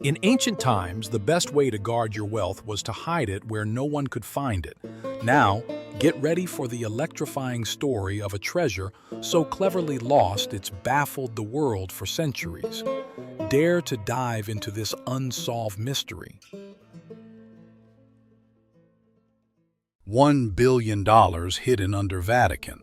In ancient times, the best way to guard your wealth was to hide it where no one could find it. Now, get ready for the electrifying story of a treasure so cleverly lost it's baffled the world for centuries. Dare to dive into this unsolved mystery. $1 billion hidden under Vatican.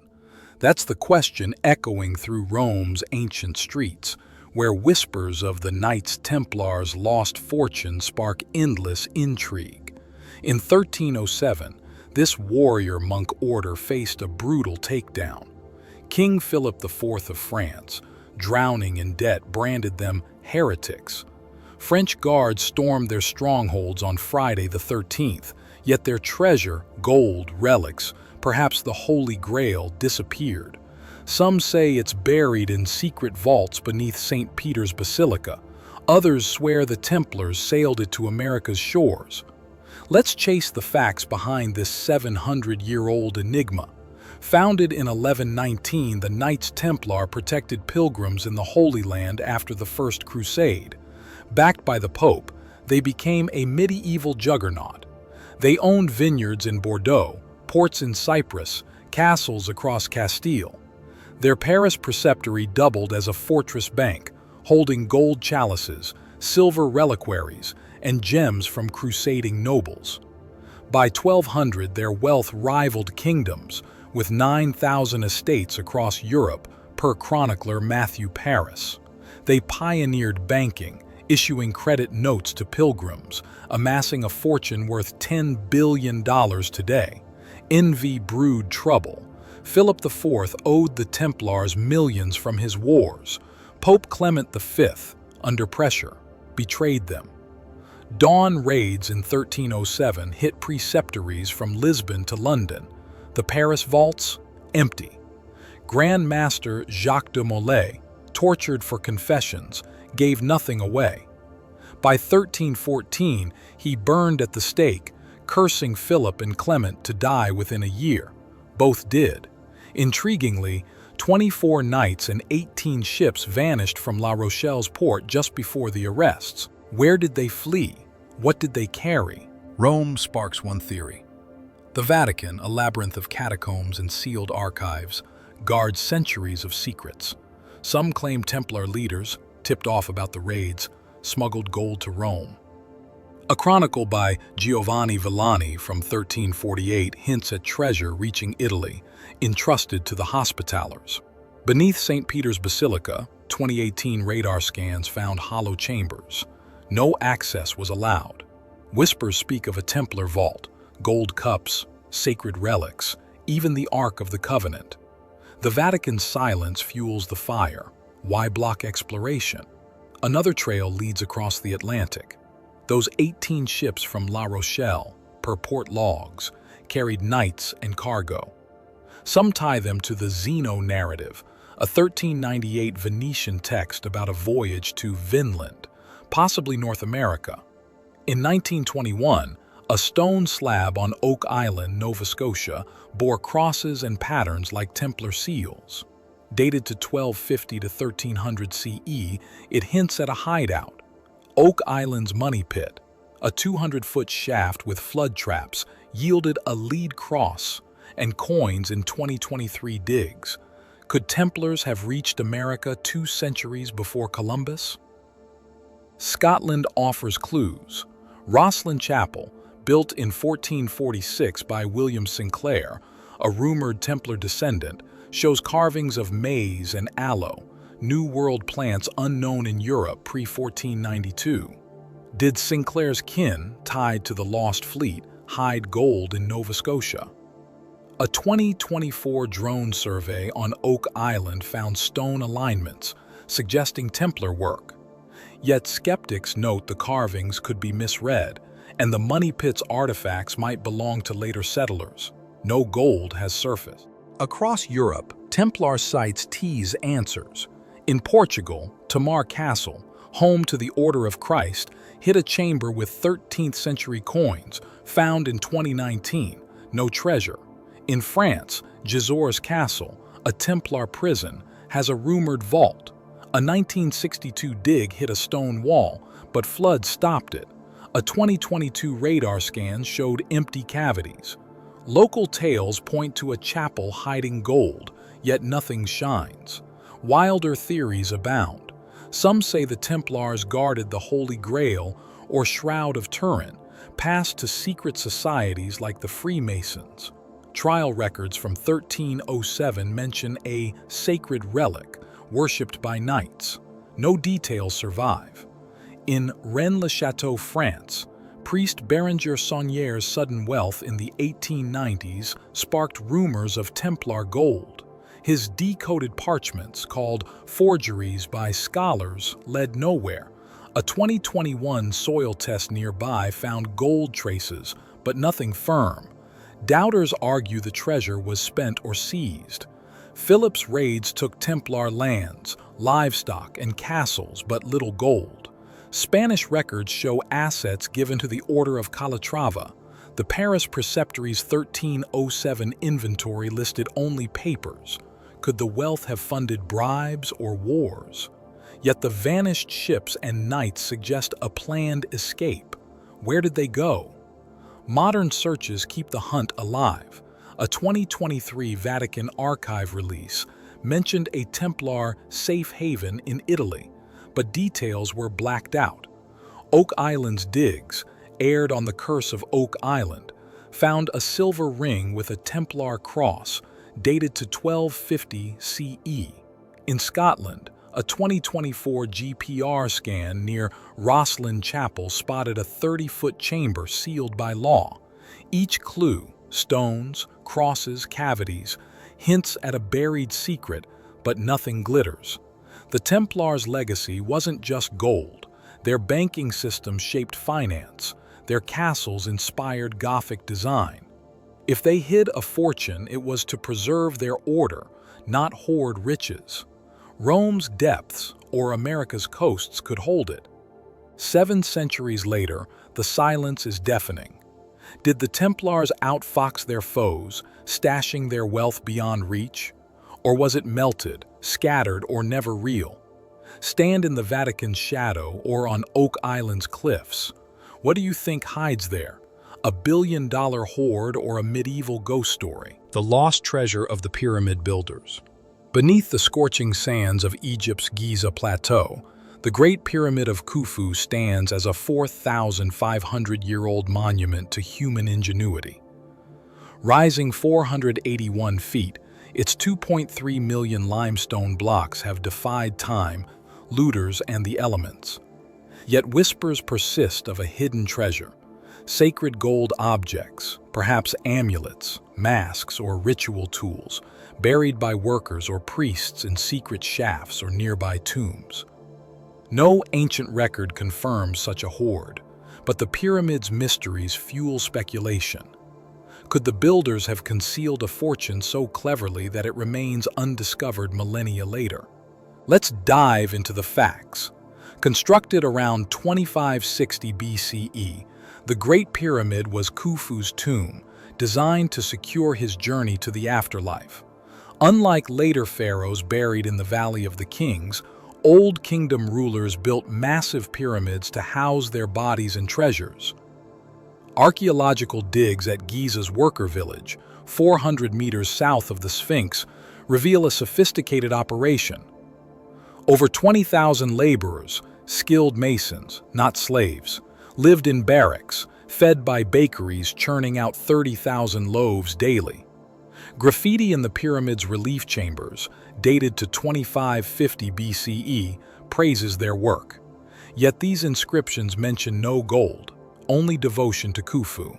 That's the question echoing through Rome's ancient streets, where whispers of the Knights Templar's lost fortune spark endless intrigue. In 1307, this warrior monk order faced a brutal takedown. King Philip IV of France, drowning in debt, branded them heretics. French guards stormed their strongholds on Friday the 13th, yet their treasure, gold, relics, perhaps the Holy Grail, disappeared. Some say it's buried in secret vaults beneath St. Peter's Basilica. Others swear the Templars sailed it to America's shores. Let's chase the facts behind this 700-year-old enigma. Founded in 1119, the Knights Templar protected pilgrims in the Holy Land after the First Crusade. Backed by the Pope, they became a medieval juggernaut. They owned vineyards in Bordeaux, ports in Cyprus, castles across Castile. Their Paris preceptory doubled as a fortress bank, holding gold chalices, silver reliquaries, and gems from crusading nobles. By 1200, their wealth rivaled kingdoms, with 9,000 estates across Europe, per chronicler Matthew Paris. They pioneered banking, issuing credit notes to pilgrims, amassing a fortune worth $10 billion today. Envy brewed trouble. Philip IV owed the Templars millions from his wars. Pope Clement V, under pressure, betrayed them. Dawn raids in 1307 hit preceptories from Lisbon to London. The Paris vaults, empty. Grand Master Jacques de Molay, tortured for confessions, gave nothing away. By 1314, he burned at the stake, cursing Philip and Clement to die within a year. Both did. Intriguingly, 24 knights and 18 ships vanished from La Rochelle's port just before the arrests. Where did they flee? What did they carry? Rome sparks one theory. The Vatican, a labyrinth of catacombs and sealed archives, guards centuries of secrets. Some claim Templar leaders, tipped off about the raids, smuggled gold to Rome. A chronicle by Giovanni Villani from 1348 hints at treasure reaching Italy, entrusted to the Hospitallers. Beneath St. Peter's Basilica, 2018 radar scans found hollow chambers. No access was allowed. Whispers speak of a Templar vault, gold cups, sacred relics, even the Ark of the Covenant. The Vatican's silence fuels the fire. Why block exploration? Another trail leads across the Atlantic. Those 18 ships from La Rochelle, per port logs, carried knights and cargo. Some tie them to the Zeno narrative, a 1398 Venetian text about a voyage to Vinland, possibly North America. In 1921, a stone slab on Oak Island, Nova Scotia, bore crosses and patterns like Templar seals. Dated to 1250 to 1300 CE, it hints at a hideout. Oak Island's money pit, a 200-foot shaft with flood traps, yielded a lead cross and coins in 2023 digs. Could Templars have reached America 2 centuries before Columbus? Scotland offers clues. Rosslyn Chapel, built in 1446 by William Sinclair, a rumored Templar descendant, shows carvings of maize and aloe, New World plants unknown in Europe pre-1492. Did Sinclair's kin, tied to the lost fleet, hide gold in Nova Scotia? A 2024 drone survey on Oak Island found stone alignments, suggesting Templar work. Yet skeptics note the carvings could be misread, and the money pit's artifacts might belong to later settlers. No gold has surfaced. Across Europe, Templar sites tease answers. In Portugal, Tomar Castle, home to the Order of Christ, hid a chamber with 13th century coins, found in 2019, no treasure. In France, Gisors Castle, a Templar prison, has a rumored vault. A 1962 dig hit a stone wall, but floods stopped it. A 2022 radar scan showed empty cavities. Local tales point to a chapel hiding gold, yet nothing shines. Wilder theories abound. Some say the Templars guarded the Holy Grail or Shroud of Turin, passed to secret societies like the Freemasons. Trial records from 1307 mention a sacred relic worshipped by knights. No details survive. In Rennes-le-Château, France, priest Bérenger Saunier's sudden wealth in the 1890s sparked rumors of Templar gold. His decoded parchments, called forgeries by scholars, led nowhere. A 2021 soil test nearby found gold traces, but nothing firm. Doubters argue the treasure was spent or seized. Philip's raids took Templar lands, livestock, and castles, but little gold. Spanish records show assets given to the Order of Calatrava. The Paris Preceptory's 1307 inventory listed only papers. Could the wealth have funded bribes or wars? Yet the vanished ships and knights suggest a planned escape. Where did they go? Modern searches keep the hunt alive. A 2023 Vatican archive release mentioned a Templar safe haven in Italy, but details were blacked out. Oak Island's digs, aired on the Curse of Oak Island, found a silver ring with a Templar cross dated to 1250 CE. In Scotland, a 2024 GPR scan near Rosslyn Chapel spotted a 30-foot chamber sealed by law. Each clue, stones, crosses, cavities, hints at a buried secret, but nothing glitters. The Templars' legacy wasn't just gold. Their banking system shaped finance. Their castles inspired Gothic design. If they hid a fortune, it was to preserve their order, not hoard riches. Rome's depths or America's coasts could hold it. 7 centuries later, the silence is deafening. Did the Templars outfox their foes, stashing their wealth beyond reach? Or was it melted, scattered, or never real? Stand in the Vatican's shadow or on Oak Island's cliffs. What do you think hides there? A billion-dollar hoard or a medieval ghost story? The lost treasure of the pyramid builders. Beneath the scorching sands of Egypt's Giza Plateau, the Great Pyramid of Khufu stands as a 4,500-year-old monument to human ingenuity. Rising 481 feet, its 2.3 million limestone blocks have defied time, looters, and the elements. Yet whispers persist of a hidden treasure. Sacred gold objects, perhaps amulets, masks, or ritual tools, buried by workers or priests in secret shafts or nearby tombs. No ancient record confirms such a hoard, but the pyramid's mysteries fuel speculation. Could the builders have concealed a fortune so cleverly that it remains undiscovered millennia later? Let's dive into the facts. Constructed around 2560 BCE, the Great Pyramid was Khufu's tomb, designed to secure his journey to the afterlife. Unlike later pharaohs buried in the Valley of the Kings, Old Kingdom rulers built massive pyramids to house their bodies and treasures. Archaeological digs at Giza's worker village, 400 meters south of the Sphinx, reveal a sophisticated operation. Over 20,000 laborers, skilled masons, not slaves, lived in barracks, fed by bakeries churning out 30,000 loaves daily. Graffiti in the pyramid's relief chambers, dated to 2550 BCE, praises their work. Yet these inscriptions mention no gold, only devotion to Khufu.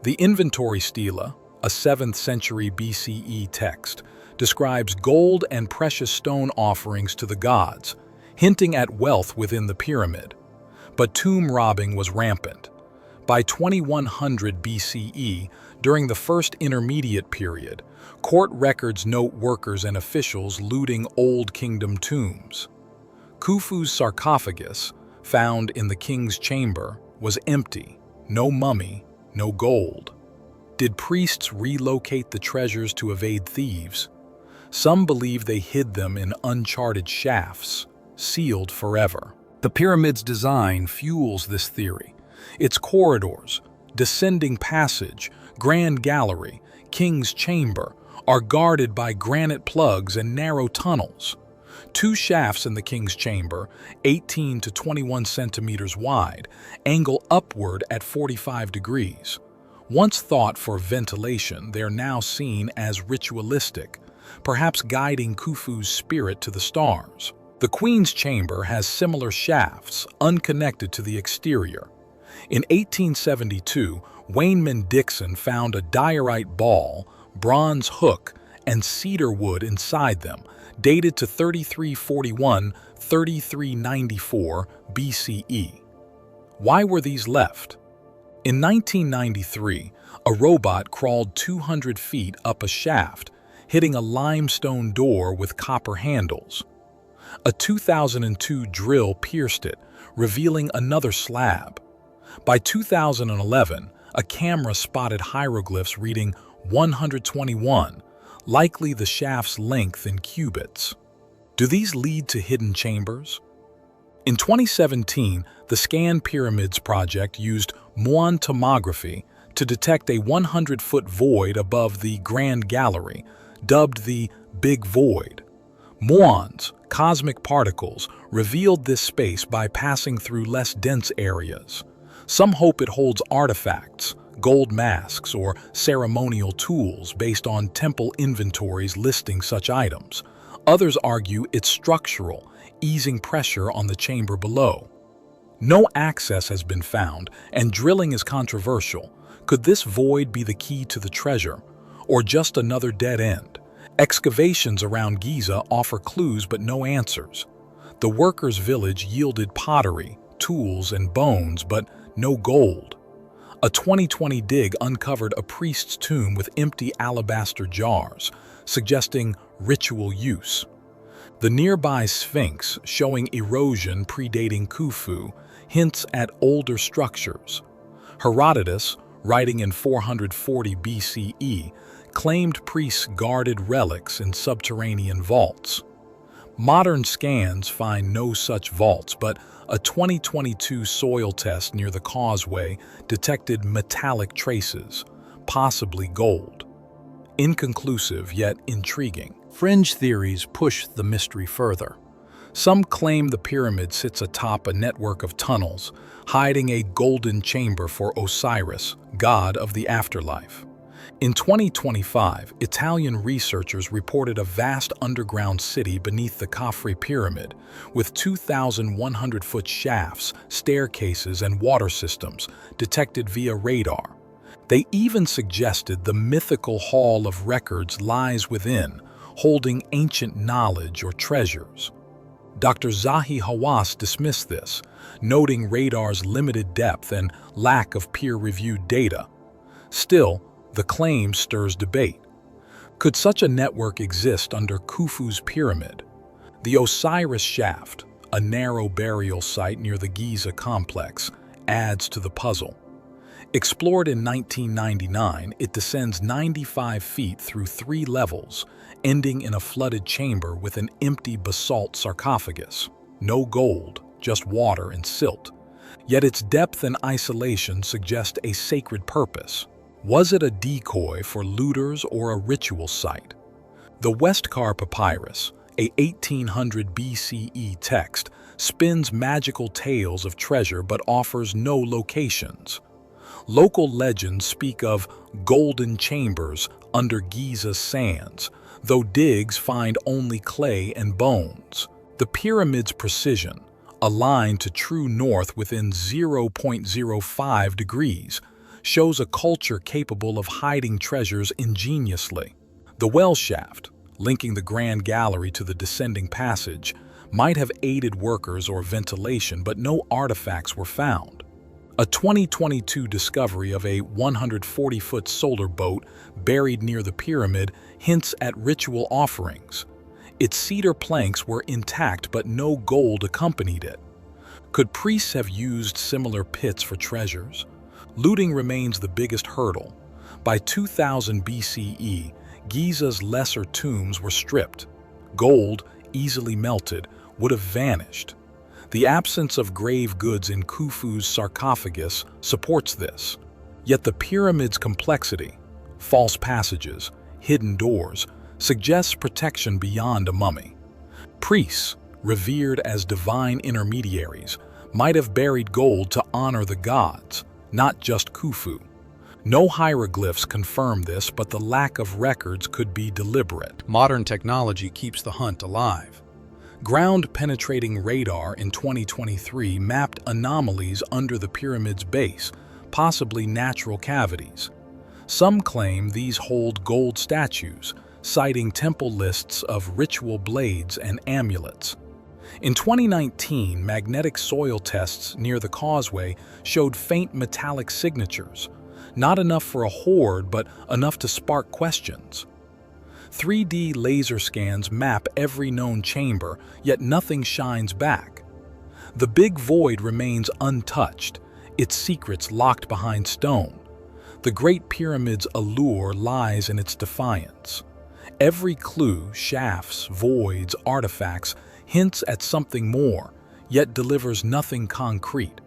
The Inventory Stela, a 7th century BCE text, describes gold and precious stone offerings to the gods, hinting at wealth within the pyramid. But tomb robbing was rampant. By 2100 BCE, during the First Intermediate Period, court records note workers and officials looting Old Kingdom tombs. Khufu's sarcophagus, found in the king's chamber, was empty, no mummy, no gold. Did priests relocate the treasures to evade thieves? Some believe they hid them in uncharted shafts, sealed forever. The pyramid's design fuels this theory. Its corridors, descending passage, grand gallery, king's chamber, are guarded by granite plugs and narrow tunnels. Two shafts in the king's chamber, 18 to 21 centimeters wide, angle upward at 45 degrees. Once thought for ventilation, they're now seen as ritualistic, perhaps guiding Khufu's spirit to the stars. The queen's chamber has similar shafts, unconnected to the exterior. In 1872, Wayneman Dixon found a diorite ball, bronze hook, and cedar wood inside them, dated to 3341-3394 BCE. Why were these left? In 1993, a robot crawled 200 feet up a shaft, hitting a limestone door with copper handles. A 2002 drill pierced it, revealing another slab. By 2011, a camera spotted hieroglyphs reading 121, likely the shaft's length in cubits. Do these lead to hidden chambers? In 2017, the Scan Pyramids project used muon tomography to detect a 100-foot void above the Grand Gallery, dubbed the Big Void. Muons, cosmic particles, revealed this space by passing through less dense areas. Some hope it holds artifacts, gold masks, or ceremonial tools based on temple inventories listing such items. Others argue it's structural, easing pressure on the chamber below. No access has been found, and drilling is controversial. Could this void be the key to the treasure, or just another dead end? Excavations around Giza offer clues but no answers. The workers' village yielded pottery, tools, and bones, but no gold. A 2020 dig uncovered a priest's tomb with empty alabaster jars, suggesting ritual use. The nearby Sphinx, showing erosion predating Khufu, hints at older structures. Herodotus, writing in 440 BCE, claimed priests guarded relics in subterranean vaults. Modern scans find no such vaults, but a 2022 soil test near the causeway detected metallic traces, possibly gold. Inconclusive yet intriguing. Fringe theories push the mystery further. Some claim the pyramid sits atop a network of tunnels, hiding a golden chamber for Osiris, god of the afterlife. In 2025, Italian researchers reported a vast underground city beneath the Khafre Pyramid, with 2,100-foot shafts, staircases, and water systems detected via radar. They even suggested the mythical Hall of Records lies within, holding ancient knowledge or treasures. Dr. Zahi Hawass dismissed this, noting radar's limited depth and lack of peer-reviewed data. Still, the claim stirs debate. Could such a network exist under Khufu's pyramid? The Osiris Shaft, a narrow burial site near the Giza complex, adds to the puzzle. Explored in 1999, it descends 95 feet through 3 levels, ending in a flooded chamber with an empty basalt sarcophagus. No gold, just water and silt. Yet its depth and isolation suggest a sacred purpose. Was it a decoy for looters or a ritual site? The Westcar Papyrus, a 1800 BCE text, spins magical tales of treasure but offers no locations. Local legends speak of golden chambers under Giza's sands, though digs find only clay and bones. The pyramid's precision, aligned to true north within 0.05 degrees, shows a culture capable of hiding treasures ingeniously. The well shaft, linking the Grand Gallery to the descending passage, might have aided workers or ventilation, but no artifacts were found. A 2022 discovery of a 140-foot solar boat buried near the pyramid hints at ritual offerings. Its cedar planks were intact, but no gold accompanied it. Could priests have used similar pits for treasures? Looting remains the biggest hurdle. By 2000 BCE, Giza's lesser tombs were stripped. Gold, easily melted, would have vanished. The absence of grave goods in Khufu's sarcophagus supports this. Yet the pyramid's complexity, false passages, hidden doors, suggests protection beyond a mummy. Priests, revered as divine intermediaries, might have buried gold to honor the gods, not just Khufu. No hieroglyphs confirm this, but the lack of records could be deliberate. Modern technology keeps the hunt alive. Ground-penetrating radar in 2023 mapped anomalies under the pyramid's base, possibly natural cavities. Some claim these hold gold statues, citing temple lists of ritual blades and amulets. In 2019, magnetic soil tests near the causeway showed faint metallic signatures, not enough for a hoard, but enough to spark questions. 3D laser scans map every known chamber, yet nothing shines back. The big void remains untouched, its secrets locked behind stone. The Great Pyramid's allure lies in its defiance. Every clue, shafts, voids, artifacts, hints at something more, yet delivers nothing concrete.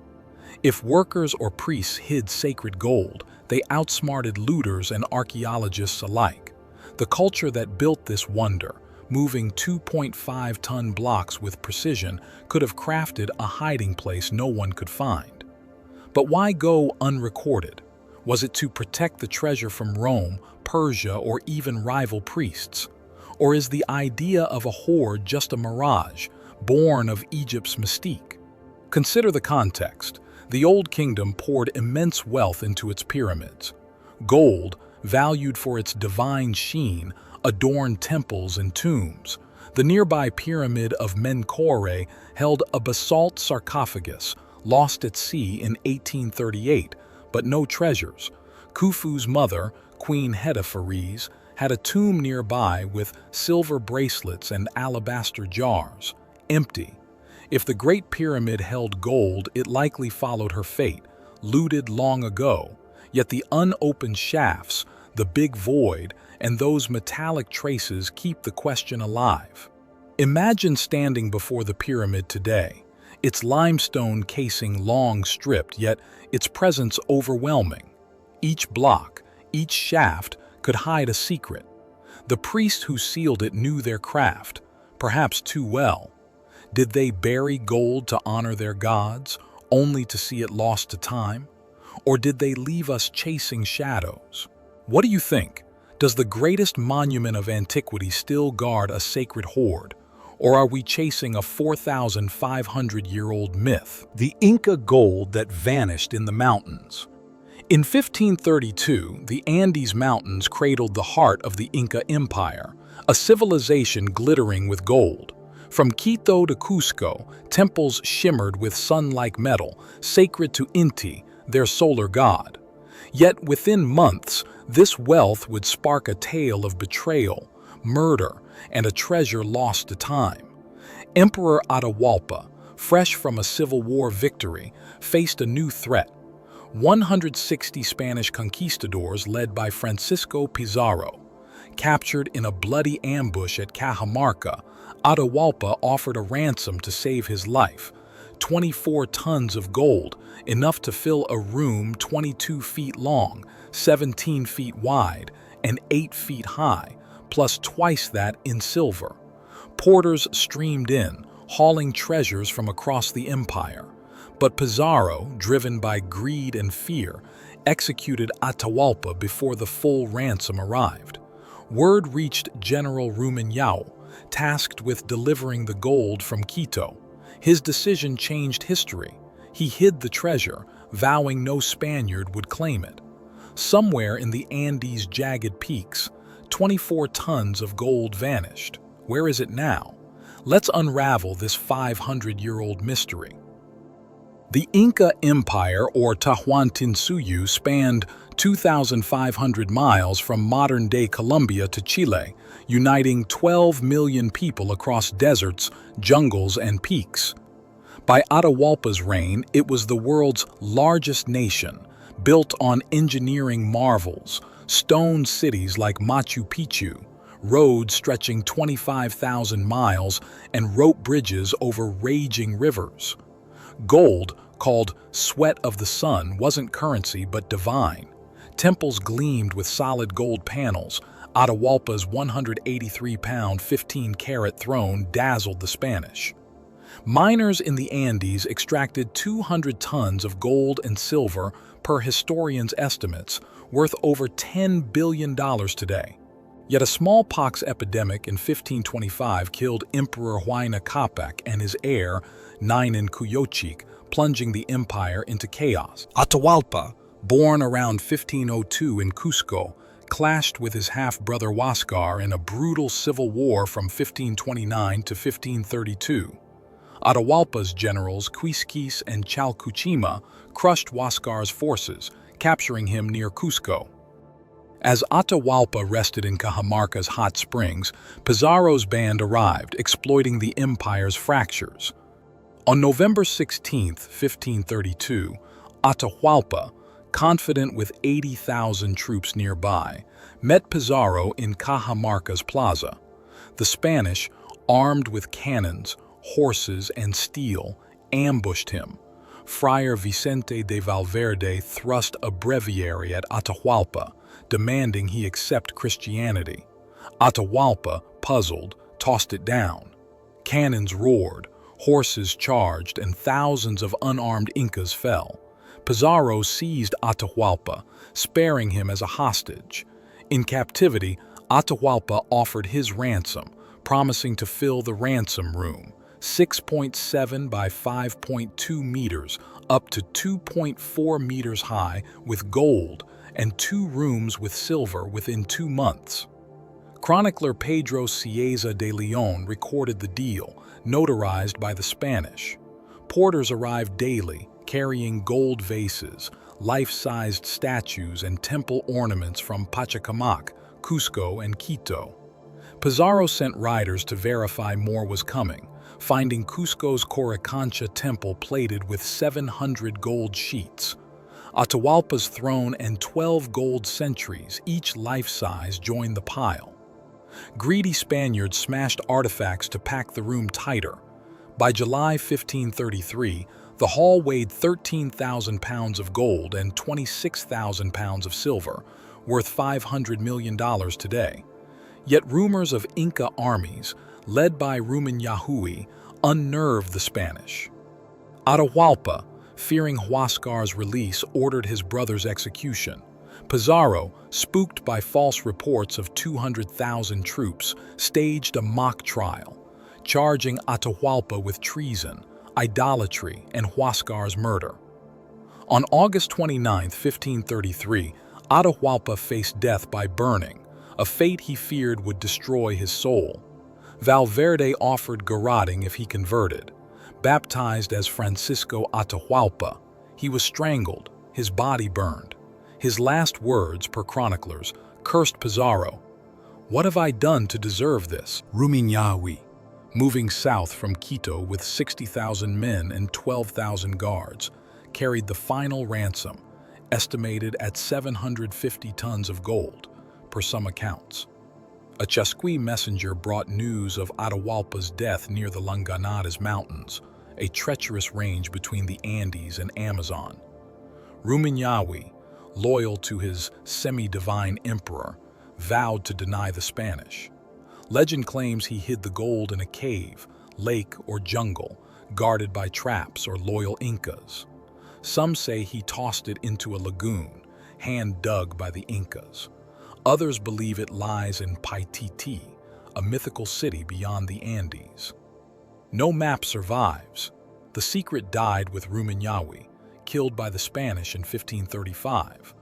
If workers or priests hid sacred gold, they outsmarted looters and archaeologists alike. The culture that built this wonder, moving 2.5-ton blocks with precision, could have crafted a hiding place no one could find. But why go unrecorded? Was it to protect the treasure from Rome, Persia, or even rival priests? Or is the idea of a hoard just a mirage, born of Egypt's mystique? Consider the context. The Old Kingdom poured immense wealth into its pyramids. Gold, valued for its divine sheen, adorned temples and tombs. The nearby pyramid of Menkaure held a basalt sarcophagus, lost at sea in 1838, but no treasures. Khufu's mother, Queen Hetepheres, had a tomb nearby with silver bracelets and alabaster jars, empty. If the Great Pyramid held gold, it likely followed her fate, looted long ago. Yet the unopened shafts, the big void, and those metallic traces keep the question alive. Imagine standing before the pyramid today, its limestone casing long stripped, yet its presence overwhelming. Each block, each shaft could hide a secret. The priests who sealed it knew their craft, perhaps too well. Did they bury gold to honor their gods, only to see it lost to time? Or did they leave us chasing shadows? What do you think? Does the greatest monument of antiquity still guard a sacred hoard? Or are we chasing a 4,500-year-old myth? The Inca gold that vanished in the mountains. In 1532, the Andes Mountains cradled the heart of the Inca Empire, a civilization glittering with gold. From Quito to Cusco, temples shimmered with sun-like metal, sacred to Inti, their solar god. Yet within months, this wealth would spark a tale of betrayal, murder, and a treasure lost to time. Emperor Atahualpa, fresh from a Civil War victory, faced a new threat. 160 Spanish conquistadors led by Francisco Pizarro. Captured in a bloody ambush at Cajamarca, Atahualpa offered a ransom to save his life. 24 tons of gold, enough to fill a room 22 feet long, 17 feet wide, and 8 feet high, plus twice that in silver. Porters streamed in, hauling treasures from across the empire. But Pizarro, driven by greed and fear, executed Atahualpa before the full ransom arrived. Word reached General Rumiñahui, tasked with delivering the gold from Quito. His decision changed history. He hid the treasure, vowing no Spaniard would claim it. Somewhere in the Andes' jagged peaks, 24 tons of gold vanished. Where is it now? Let's unravel this 500-year-old mystery. The Inca Empire, or Tahuantinsuyu, spanned 2,500 miles from modern-day Colombia to Chile, uniting 12 million people across deserts, jungles, and peaks. By Atahualpa's reign, it was the world's largest nation, built on engineering marvels, stone cities like Machu Picchu, roads stretching 25,000 miles, and rope bridges over raging rivers. Gold, called sweat of the sun, wasn't currency but divine. Temples gleamed with solid gold panels. Atahualpa's 183-pound, 15-carat throne dazzled the Spanish. Miners in the Andes extracted 200 tons of gold and silver per historians' estimates, worth over $10 billion today. Yet a smallpox epidemic in 1525 killed Emperor Huayna Capac and his heir, Nainan Cuyochic, plunging the empire into chaos. Atahualpa, born around 1502 in Cusco, clashed with his half-brother Huáscar in a brutal civil war from 1529 to 1532. Atahualpa's generals Quisquis and Chalcuchima crushed Huáscar's forces, capturing him near Cusco. As Atahualpa rested in Cajamarca's hot springs, Pizarro's band arrived, exploiting the empire's fractures. On November 16, 1532, Atahualpa, confident with 80,000 troops nearby, met Pizarro in Cajamarca's plaza. The Spanish, armed with cannons, horses, and steel, ambushed him. Friar Vicente de Valverde thrust a breviary at Atahualpa, demanding he accept Christianity. Atahualpa, puzzled, tossed it down. Cannons roared, horses charged, and thousands of unarmed Incas fell. Pizarro seized Atahualpa, sparing him as a hostage. In captivity, Atahualpa offered his ransom, promising to fill the ransom room, 6.7 by 5.2 meters, up to 2.4 meters high, with gold, and 2 rooms with silver within 2 months. Chronicler Pedro Cieza de Leon recorded the deal, notarized by the Spanish. Porters arrived daily, carrying gold vases, life-sized statues, and temple ornaments from Pachacamac, Cusco, and Quito. Pizarro sent riders to verify more was coming, finding Cusco's Coricancha temple plated with 700 gold sheets. Atahualpa's throne and 12 gold sentries, each life-size, joined the pile. Greedy Spaniards smashed artifacts to pack the room tighter. By July 1533, the hall weighed 13,000 pounds of gold and 26,000 pounds of silver, worth $500 million today. Yet rumors of Inca armies, led by Rumiñahui, unnerved the Spanish. Atahualpa, fearing Huáscar's release, ordered his brother's execution. Pizarro, spooked by false reports of 200,000 troops, staged a mock trial, charging Atahualpa with treason, idolatry, and Huáscar's murder. On August 29, 1533, Atahualpa faced death by burning, a fate he feared would destroy his soul. Valverde offered garroting if he converted. Baptized as Francisco Atahualpa, he was strangled, his body burned. His last words, per chroniclers, cursed Pizarro. "What have I done to deserve this?" Rumiñahui, moving south from Quito with 60,000 men and 12,000 guards, carried the final ransom, estimated at 750 tons of gold, per some accounts. A Chasqui messenger brought news of Atahualpa's death near the Langanadas Mountains, a treacherous range between the Andes and Amazon. Rumiñahui, loyal to his semi-divine emperor, vowed to deny the Spanish. Legend claims he hid the gold in a cave, lake, or jungle, guarded by traps or loyal Incas. Some say he tossed it into a lagoon, hand-dug by the Incas. Others believe it lies in Paititi, a mythical city beyond the Andes. No map survives. The secret died with Rumiñahui, killed by the Spanish in 1535.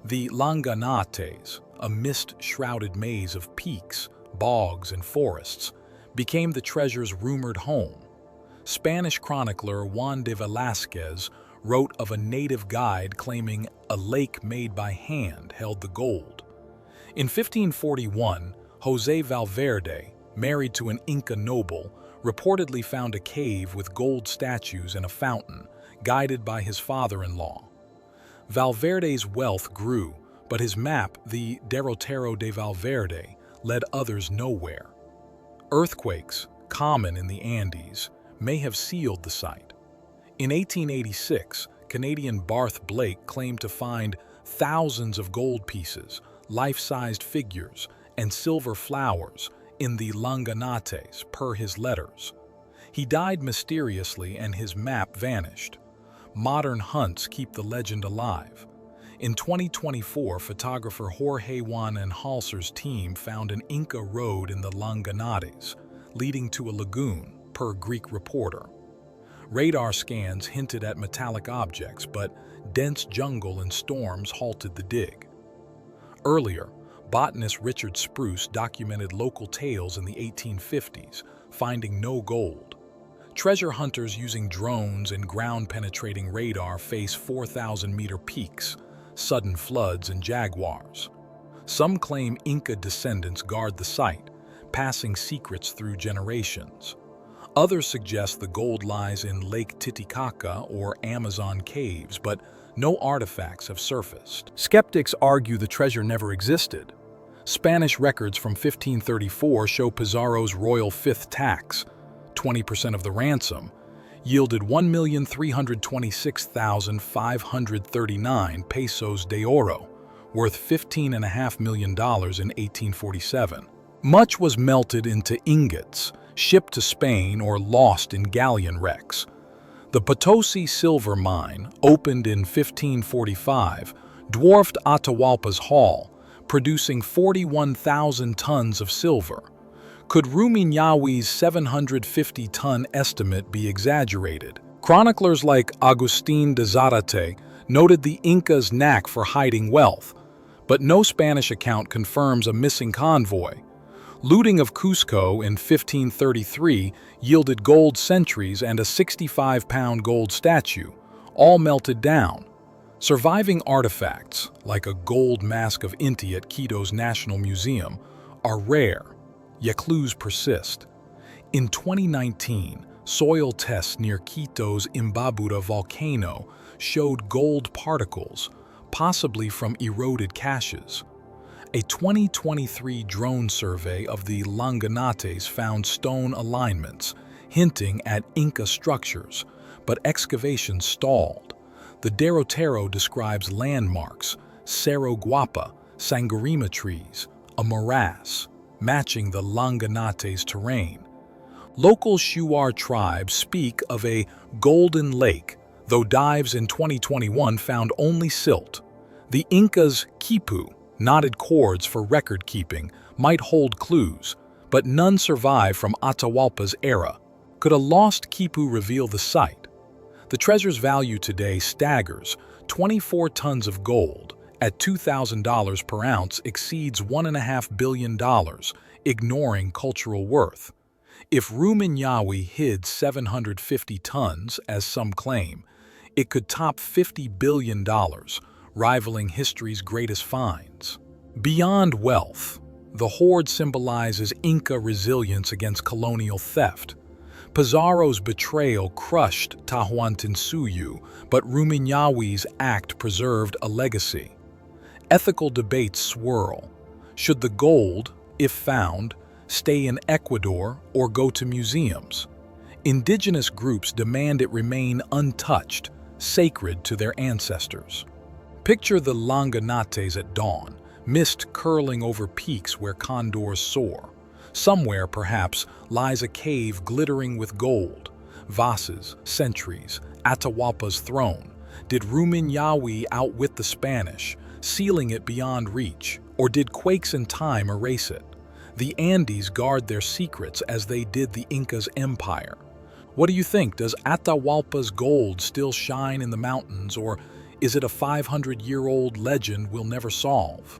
The Langanates, a mist-shrouded maze of peaks, bogs, and forests, became the treasure's rumored home. Spanish chronicler Juan de Velázquez wrote of a native guide claiming a lake made by hand held the gold. In 1541, José Valverde, married to an Inca noble, reportedly found a cave with gold statues and a fountain, guided by his father-in-law. Valverde's wealth grew, but his map, the Derrotero de Valverde, led others nowhere. Earthquakes, common in the Andes, may have sealed the site. In 1886, Canadian Barth Blake claimed to find thousands of gold pieces, life-sized figures, and silver flowers in the Langanates, per his letters. He died mysteriously and his map vanished. Modern hunts keep the legend alive. In 2024, photographer Jorge Juan and Halser's team found an Inca road in the Langanates, leading to a lagoon, per Greek reporter. Radar scans hinted at metallic objects, but dense jungle and storms halted the dig. Earlier, botanist Richard Spruce documented local tales in the 1850s, finding no gold. Treasure hunters using drones and ground-penetrating radar face 4,000-meter peaks, sudden floods, and jaguars. Some claim Inca descendants guard the site, passing secrets through generations. Others suggest the gold lies in Lake Titicaca or Amazon caves, but no artifacts have surfaced. Skeptics argue the treasure never existed. Spanish records from 1534 show Pizarro's royal fifth tax, 20% of the ransom, yielded 1,326,539 pesos de oro, worth $15.5 million in 1847. Much was melted into ingots, shipped to Spain or lost in galleon wrecks. The Potosi silver mine, opened in 1545, dwarfed Atahualpa's haul, producing 41,000 tons of silver. Could Rumiñahui's 750-ton estimate be exaggerated? Chroniclers like Agustín de Zárate noted the Incas' knack for hiding wealth, but no Spanish account confirms a missing convoy. Looting of Cusco in 1533 yielded gold centuries and a 65-pound gold statue, all melted down. Surviving artifacts, like a gold mask of Inti at Quito's National Museum, are rare, yet clues persist. In 2019, soil tests near Quito's Imbabura volcano showed gold particles, possibly from eroded caches. A 2023 drone survey of the Langanates found stone alignments, hinting at Inca structures, but excavations stalled. The Derrotero describes landmarks, Cerro Guapa, Sangurima trees, a morass, matching the Langanates' terrain. Local Shuar tribes speak of a golden lake, though dives in 2021 found only silt. The Incas' quipu, knotted cords for record-keeping, might hold clues, but none survive from Atahualpa's era. Could a lost quipu reveal the site? The treasure's value today staggers. 24 tons of gold, at $2,000 per ounce, exceeds $1.5 billion, ignoring cultural worth. If Rumiñahui hid 750 tons, as some claim, it could top $50 billion, rivaling history's greatest finds. Beyond wealth, the hoard symbolizes Inca resilience against colonial theft. Pizarro's betrayal crushed Tahuantinsuyu, but Rumiñahui's act preserved a legacy. Ethical debates swirl. Should the gold, if found, stay in Ecuador or go to museums? Indigenous groups demand it remain untouched, sacred to their ancestors. Picture the Langanates at dawn, mist curling over peaks where condors soar. Somewhere, perhaps, lies a cave glittering with gold. Vases, centuries, Atahualpa's throne. Did Rumiñahui outwit the Spanish, sealing it beyond reach, or did quakes in time erase it? The Andes guard their secrets as they did the Inca's empire. What do you think? Does Atahualpa's gold still shine in the mountains, or is it a 500-year-old legend we'll never solve?